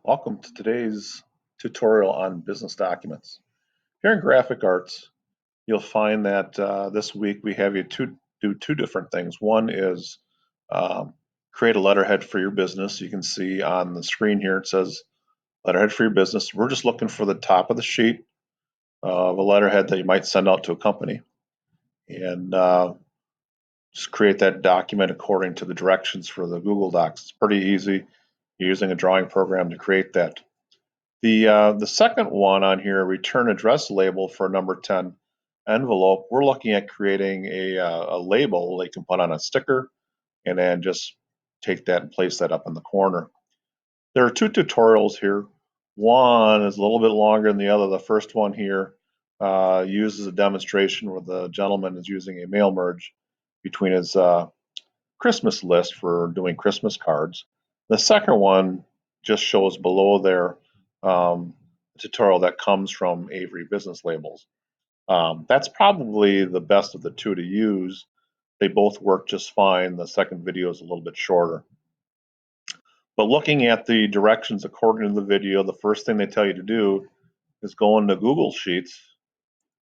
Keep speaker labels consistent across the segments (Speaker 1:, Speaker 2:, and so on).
Speaker 1: Welcome to today's tutorial on business documents. Here in graphic arts, you'll find that this week we have you do two different things. One is create a letterhead for your business. You can see on the screen here it says letterhead for your business. We're just looking for the top of the sheet of a letterhead that you might send out to a company, and just create that document according to the directions for the Google Docs. It's pretty easy. You're using a drawing program to create that. The second one on here, return address label for number 10 envelope, we're looking at creating a label they can put on a sticker and then just take that and place that up in the corner. There are two tutorials here. One is a little bit longer than the other. The first one here uses a demonstration where the gentleman is using a mail merge between his Christmas list for doing Christmas cards. The second one just shows below there tutorial that comes from Avery Business Labels. That's probably the best of the two to use. They both work just fine. The second video is a little bit shorter. But looking at the directions according to the video, the first thing they tell you to do is go into Google Sheets,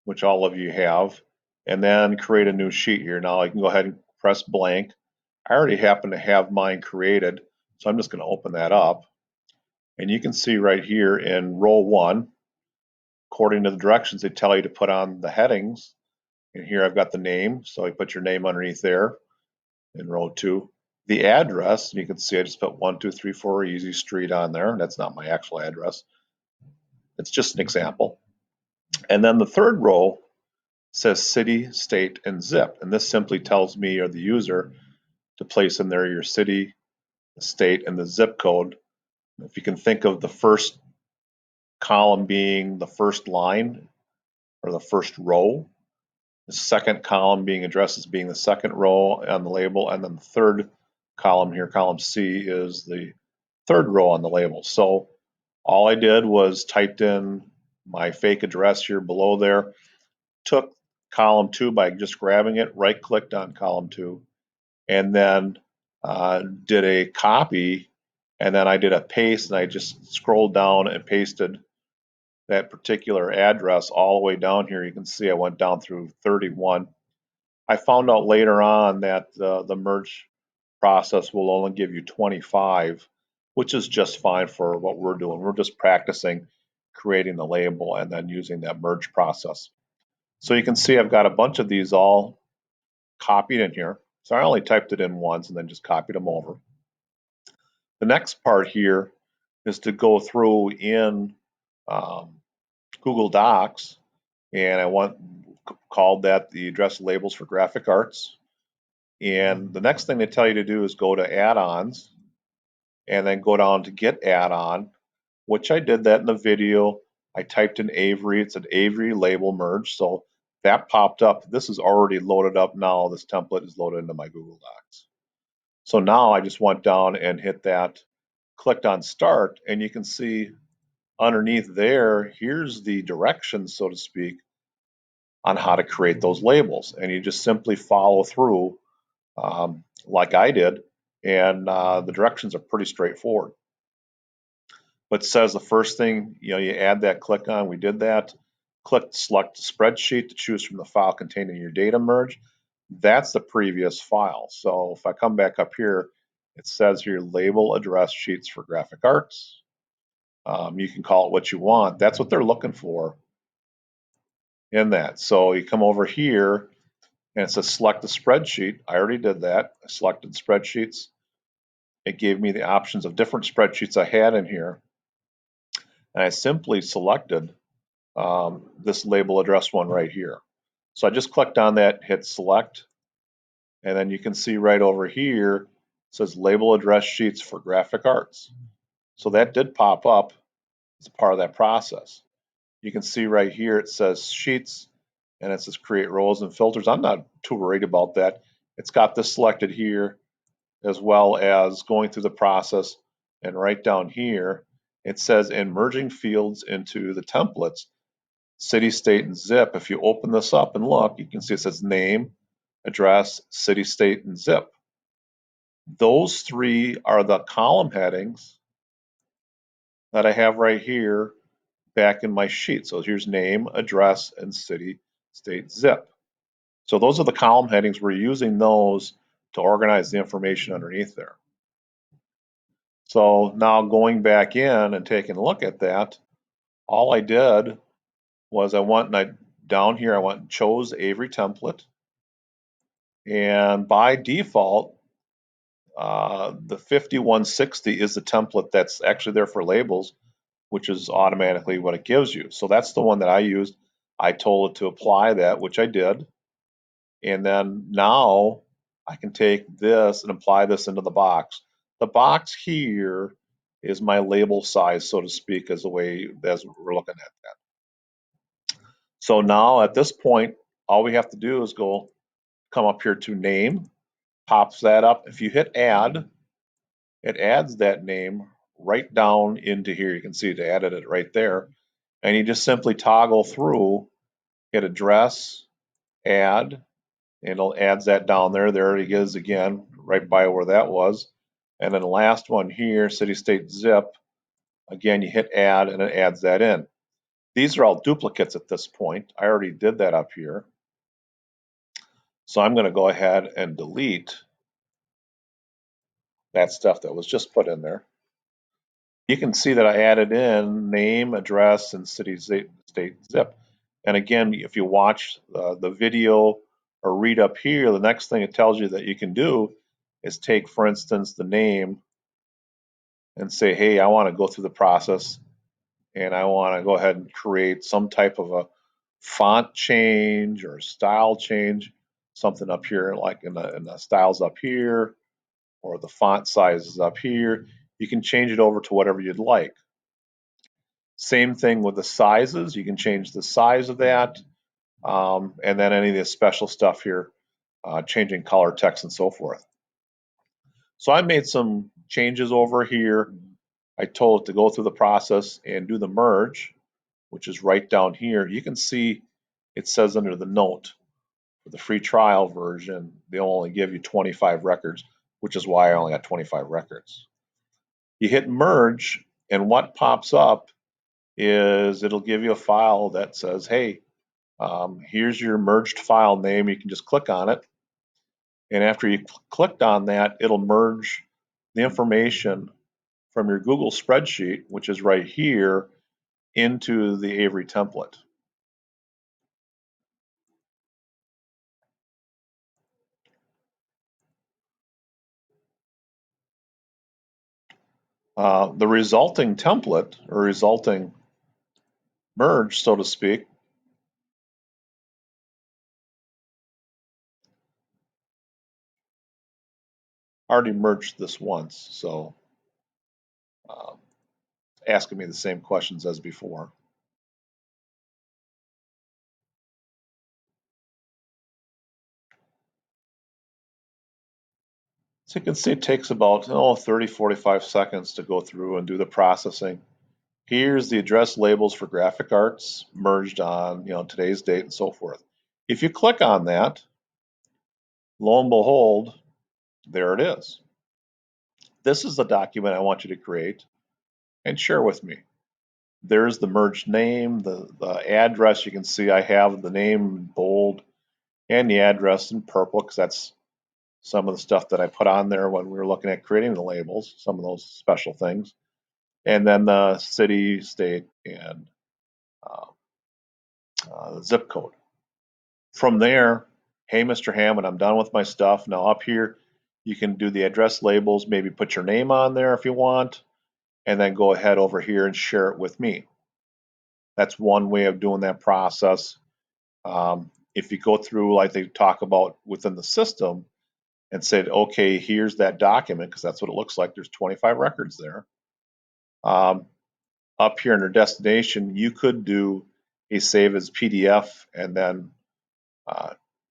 Speaker 1: which all of you have, and then create a new sheet here. Now I can go ahead and press blank. I already happen to have mine created, so I'm just going to open that up. And you can see right here in row 1, according to the directions, they tell you to put on the headings. And here I've got the name, so you put your name underneath there in row 2. The address, you can see I just put 1234 Easy Street on there. That's not my actual address. It's just an example. And then the third row says city, state, and zip. And this simply tells me or the user to place in there your city, the state, and the zip code. If you can think of the first column being the first line or the first row, the second column being addresses being the second row on the label, and then the third column here, column C, is the third row on the label. So all I did was typed in my fake address here below there, took column 2 by just grabbing it, right-clicked on column 2, and then did a copy, and then I did a paste, and I just scrolled down and pasted that particular address all the way down here. You can see I went down through 31. I found out later on that the merge process will only give you 25, which is just fine for what we're doing. We're just practicing creating the label and then using that merge process. So you can see I've got a bunch of these all copied in here. So I only typed it in once and then just copied them over. The next part here is to go through in Google Docs, and I called that the address labels for graphic arts. And the next thing they tell you to do is go to add-ons and then go down to get add-on, which I did that in the video. I typed in Avery. It's an Avery label merge. So that popped up. This is already loaded up now. This template is loaded into my Google Docs. So now I just went down and hit that, clicked on start, and you can see underneath there, here's the directions, so to speak, on how to create those labels. And you just simply follow through like I did, and the directions are pretty straightforward. But it says the first thing, you add that click on, we did that. Click select spreadsheet to choose from the file containing your data merge. That's the previous file. So if I come back up here, it says here label address sheets for graphic arts. You can call it what you want. That's what they're looking for in that. So you come over here and it says select the spreadsheet. I already did that. I selected spreadsheets. It gave me the options of different spreadsheets I had in here. And I simply selected this label address one right here. So I just clicked on that, hit select, and then you can see right over here, it says label address sheets for graphic arts. So that did pop up as a part of that process. You can see right here, it says sheets, and it says create rows and filters. I'm not too worried about that. It's got this selected here, as well as going through the process, and right down here, it says in merging fields into the templates, city, state, and zip. If you open this up and look, you can see it says name, address, city, state, and zip. Those three are the column headings that I have right here back in my sheet. So here's name, address, and city, state, zip. So those are the column headings. We're using those to organize the information underneath there. So now going back in and taking a look at that, all I did was I went and down here, I went and chose Avery template. And by default, the 5160 is the template that's actually there for labels, which is automatically what it gives you. So that's the one that I used. I told it to apply that, which I did. And then now I can take this and apply this into the box. The box here is my label size, so to speak, as we're looking at that. So now at this point, all we have to do is come up here to name, pops that up. If you hit add, it adds that name right down into here. You can see it added it right there. And you just simply toggle through, hit address, add, and it'll adds that down there. There it is again, right by where that was. And then the last one here, city, state, zip. Again, you hit add and it adds that in. These are all duplicates at this point. I already did that up here. So I'm going to go ahead and delete that stuff that was just put in there. You can see that I added in name, address, and city, state, zip. And again, if you watch the video or read up here, the next thing it tells you that you can do is take, for instance, the name and say, hey, I want to go through the process and I want to go ahead and create some type of a font change or style change, something up here like in the styles up here or the font sizes up here. You can change it over to whatever you'd like. Same thing with the sizes. You can change the size of that. And then any of this special stuff here, changing color, text, and so forth. So I made some changes over here. I told it to go through the process and do the merge, which is right down here. You can see it says under the note for the free trial version, they'll only give you 25 records, which is why I only got 25 records. You hit merge, and what pops up is it'll give you a file that says, hey, here's your merged file name. You can just click on it. And after you clicked on that, it'll merge the information from your Google spreadsheet, which is right here, into the Avery template. The resulting template or resulting merge, so to speak, already merged this once, so asking me the same questions as before. So you can see it takes about 30, 45 seconds to go through and do the processing. Here's the address labels for graphic arts merged on today's date and so forth. If you click on that, lo and behold, there it is. This is the document I want you to create and share with me. There's the merged name, the address. You can see I have the name in bold and the address in purple because that's some of the stuff that I put on there when we were looking at creating the labels, some of those special things. And then the city, state, and zip code. From there, hey, Mr. Hammond, I'm done with my stuff. Now up here, you can do the address labels, maybe put your name on there if you want, and then go ahead over here and share it with me. That's one way of doing that process. If you go through, like they talk about within the system, and said, okay, here's that document, because that's what it looks like. There's 25 records there. Up here under destination, you could do a save as PDF and then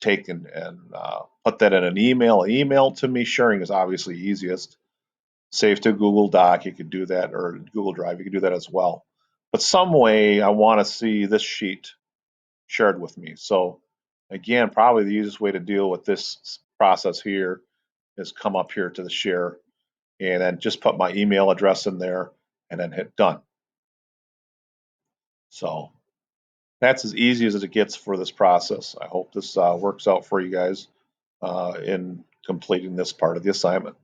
Speaker 1: take and put that in an email. Email to me. Sharing is obviously easiest. Save to Google Doc, you could do that, or Google Drive, you could do that as well. But some way I want to see this sheet shared with me. So again, probably the easiest way to deal with this process here is come up here to the share and then just put my email address in there and then hit done. So that's as easy as it gets for this process. I hope this works out for you guys in completing this part of the assignment.